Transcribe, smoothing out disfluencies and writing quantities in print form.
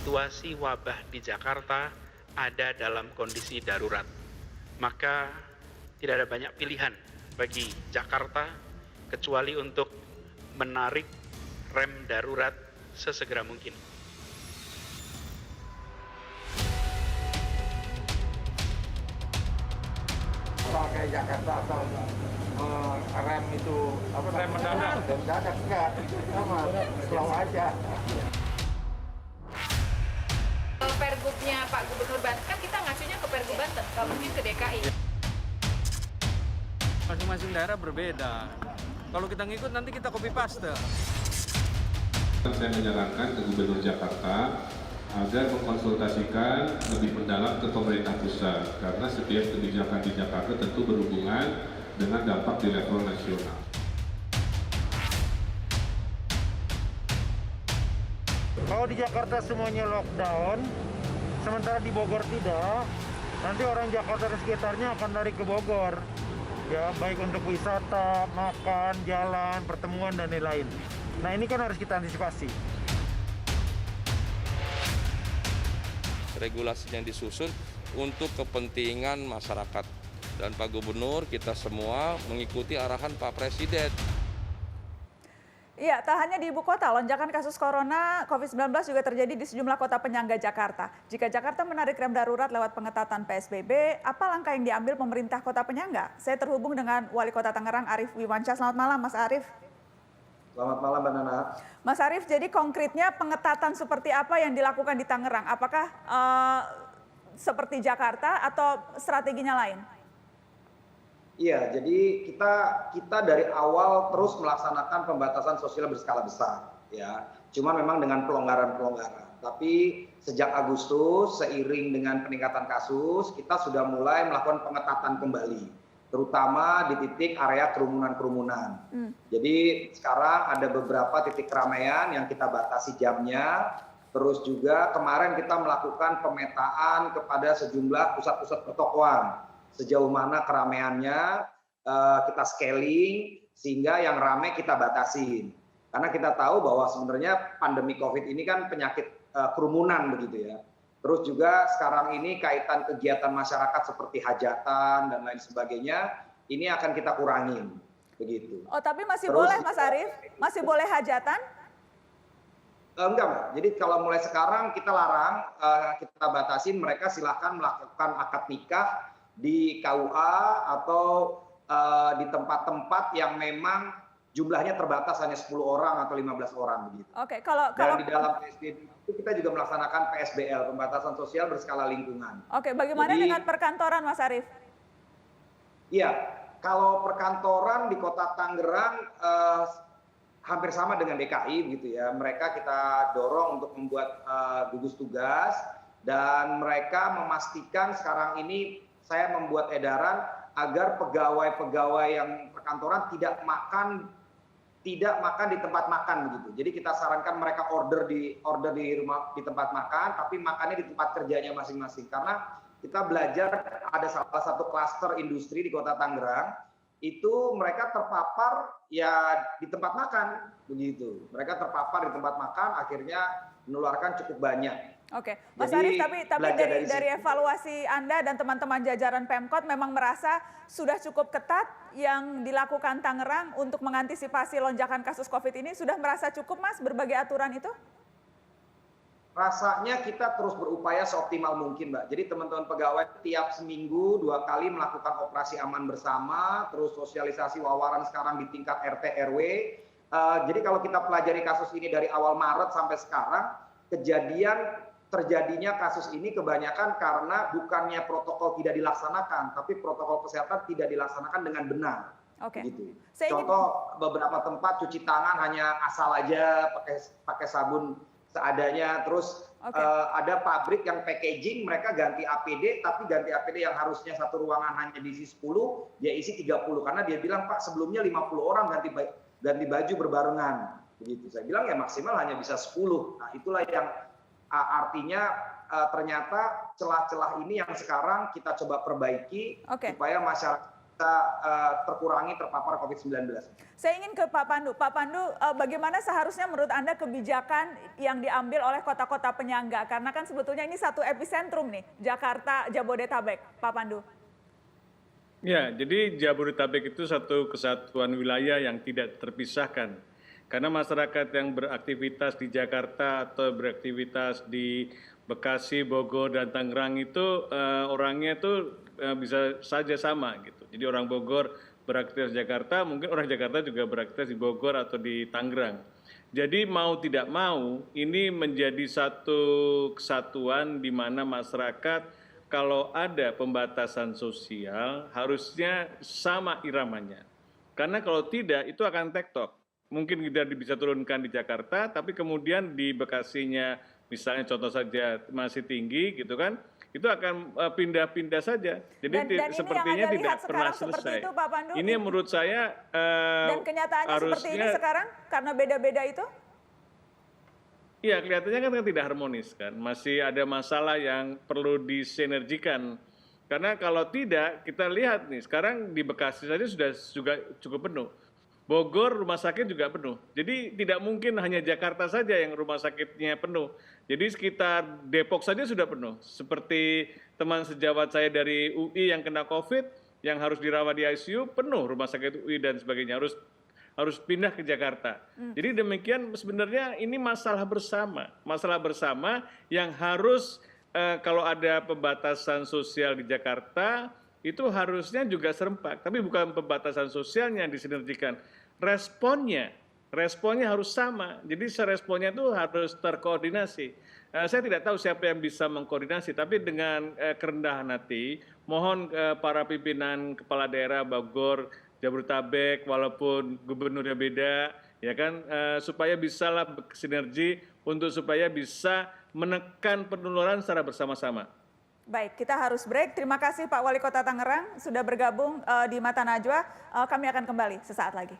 situasi wabah di Jakarta ada dalam kondisi darurat. Maka tidak ada banyak pilihan bagi Jakarta kecuali untuk menarik rem darurat sesegera mungkin. Pakai Jakarta atau rem itu apa, rem mendadak enggak sama slow aja. Pergubnya Pak Gubernur Banten kan kita ngacunya ke Pergub Banten, nggak mungkin ke DKI. Masing-masing daerah berbeda. Kalau kita ngikut nanti kita copy paste. Saya menyarankan ke Gubernur Jakarta agar mengkonsultasikan lebih mendalam ke pemerintah pusat karena setiap kebijakan di Jakarta tentu berhubungan dengan dampak di level nasional. Kalau di Jakarta semuanya lockdown, sementara di Bogor tidak, nanti orang Jakarta dan sekitarnya akan lari ke Bogor. Ya, baik untuk wisata, makan, jalan, pertemuan, dan lain-lain. Nah, ini kan harus kita antisipasi. Regulasi yang disusun untuk kepentingan masyarakat. Dan Pak Gubernur, kita semua mengikuti arahan Pak Presiden. Iya, tak hanya di ibu kota, lonjakan kasus corona COVID-19 juga terjadi di sejumlah kota penyangga Jakarta. Jika Jakarta menarik rem darurat lewat pengetatan PSBB, apa langkah yang diambil pemerintah kota penyangga? Saya terhubung dengan Wali Kota Tangerang, Arief Wiwansyah. Selamat malam, Mas Arief. Selamat malam, Mbak Nana. Mas Arief, jadi konkretnya pengetatan seperti apa yang dilakukan di Tangerang? Apakah seperti Jakarta atau strateginya lain? Iya, jadi kita dari awal terus melaksanakan pembatasan sosial berskala besar, ya. Cuma memang dengan pelonggaran-pelonggaran. Tapi sejak Agustus, seiring dengan peningkatan kasus, kita sudah mulai melakukan pengetatan kembali, terutama di titik area kerumunan-kerumunan. Jadi sekarang ada beberapa titik keramaian yang kita batasi jamnya. Terus juga kemarin kita melakukan pemetaan kepada sejumlah pusat-pusat pertokoan. Sejauh mana keramaiannya, kita scaling sehingga yang ramai kita batasin. Karena kita tahu bahwa sebenarnya pandemi COVID ini kan penyakit kerumunan begitu ya. Terus juga sekarang ini kaitan kegiatan masyarakat seperti hajatan dan lain sebagainya, ini akan kita kurangin begitu. Oh, tapi masih boleh, Mas Arief? Masih boleh hajatan? Enggak, Mbak. Jadi kalau mulai sekarang kita larang, kita batasin mereka silahkan melakukan akad nikah di KUA atau di tempat-tempat yang memang jumlahnya terbatas hanya 10 orang atau 15 orang begitu. Oke, kalau Dan di dalam PSBB itu kita juga melaksanakan PSBL, pembatasan sosial berskala lingkungan. Oke, bagaimana dengan perkantoran, Mas Arief? Iya, kalau perkantoran di Kota Tangerang hampir sama dengan DKI gitu ya. Mereka kita dorong untuk membuat gugus tugas dan mereka memastikan sekarang ini saya membuat edaran agar pegawai-pegawai yang perkantoran tidak makan di tempat makan begitu. Jadi kita sarankan mereka order di rumah di tempat makan, tapi makannya di tempat kerjanya masing-masing. Karena kita belajar ada salah satu klaster industri di Kota Tangerang, itu mereka terpapar ya di tempat makan begitu. Mereka terpapar di tempat makan, akhirnya menularkan cukup banyak. Oke, Mas Jadi, Arief, tapi dari evaluasi Anda dan teman-teman jajaran Pemkot memang merasa sudah cukup ketat yang dilakukan Tangerang untuk mengantisipasi lonjakan kasus COVID ini, sudah merasa cukup, Mas, berbagai aturan itu? Rasanya kita terus berupaya seoptimal mungkin, Mbak. Jadi teman-teman pegawai tiap seminggu 2 kali melakukan operasi aman bersama, terus sosialisasi wawaran sekarang di tingkat RT RW. Jadi kalau kita pelajari kasus ini dari awal Maret sampai sekarang, terjadinya kasus ini kebanyakan karena bukannya protokol tidak dilaksanakan, tapi protokol kesehatan tidak dilaksanakan dengan benar. Oke. Gitu. Contoh beberapa tempat cuci tangan hanya asal aja pakai sabun seadanya. Terus ada pabrik yang packaging mereka ganti APD, tapi ganti APD yang harusnya satu ruangan hanya diisi 10, dia isi 30 karena dia bilang, Pak, sebelumnya 50 orang ganti baju berbarengan. Begitu. Saya bilang ya maksimal hanya bisa 10. Nah, itulah yang artinya ternyata celah-celah ini yang sekarang kita coba perbaiki supaya masyarakat bisa terkurangi terpapar COVID-19. Saya ingin ke Pak Pandu. Pak Pandu, bagaimana seharusnya menurut Anda kebijakan yang diambil oleh kota-kota penyangga? Karena kan sebetulnya ini satu epicentrum nih, Jakarta, Jabodetabek. Pak Pandu. Ya, jadi Jabodetabek itu satu kesatuan wilayah yang tidak terpisahkan. Karena masyarakat yang beraktivitas di Jakarta atau beraktivitas di Bekasi, Bogor, dan Tangerang itu orangnya itu bisa saja sama gitu. Jadi orang Bogor beraktivitas di Jakarta, mungkin orang Jakarta juga beraktivitas di Bogor atau di Tangerang. Jadi mau tidak mau ini menjadi satu kesatuan di mana masyarakat kalau ada pembatasan sosial harusnya sama iramanya. Karena kalau tidak itu akan tektok. Mungkin kita bisa turunkan di Jakarta, tapi kemudian di Bekasinya misalnya contoh saja masih tinggi gitu kan, itu akan pindah-pindah saja. Jadi Dan sepertinya ini yang Anda tidak lihat pernah sekarang seperti selesai. itu, Pak Pandu? Ini yang menurut saya Dan kenyataannya seperti ini harusnya sekarang karena beda-beda itu? Iya, kelihatannya kan tidak harmonis kan. Masih ada masalah yang perlu disinergikan. Karena kalau tidak, kita lihat nih, sekarang di Bekasi saja sudah juga cukup penuh. Bogor rumah sakit juga penuh. Jadi tidak mungkin hanya Jakarta saja yang rumah sakitnya penuh. Jadi sekitar Depok saja sudah penuh. Seperti teman sejawat saya dari UI yang kena COVID, yang harus dirawat di ICU, penuh rumah sakit UI dan sebagainya. Harus pindah ke Jakarta. Jadi demikian sebenarnya ini masalah bersama yang harus kalau ada pembatasan sosial di Jakarta itu harusnya juga serempak, tapi bukan pembatasan sosialnya yang disinergikan. Responnya harus sama. Jadi responnya itu harus terkoordinasi. Saya tidak tahu siapa yang bisa mengkoordinasi, tapi dengan kerendahan hati, mohon para pimpinan kepala daerah Bogor, Jabodetabek, walaupun gubernurnya beda, ya kan, supaya bisalah bersinergi untuk supaya bisa menekan penularan secara bersama-sama. Baik, kita harus break. Terima kasih Pak Wali Kota Tangerang sudah bergabung di Mata Najwa. Kami akan kembali sesaat lagi.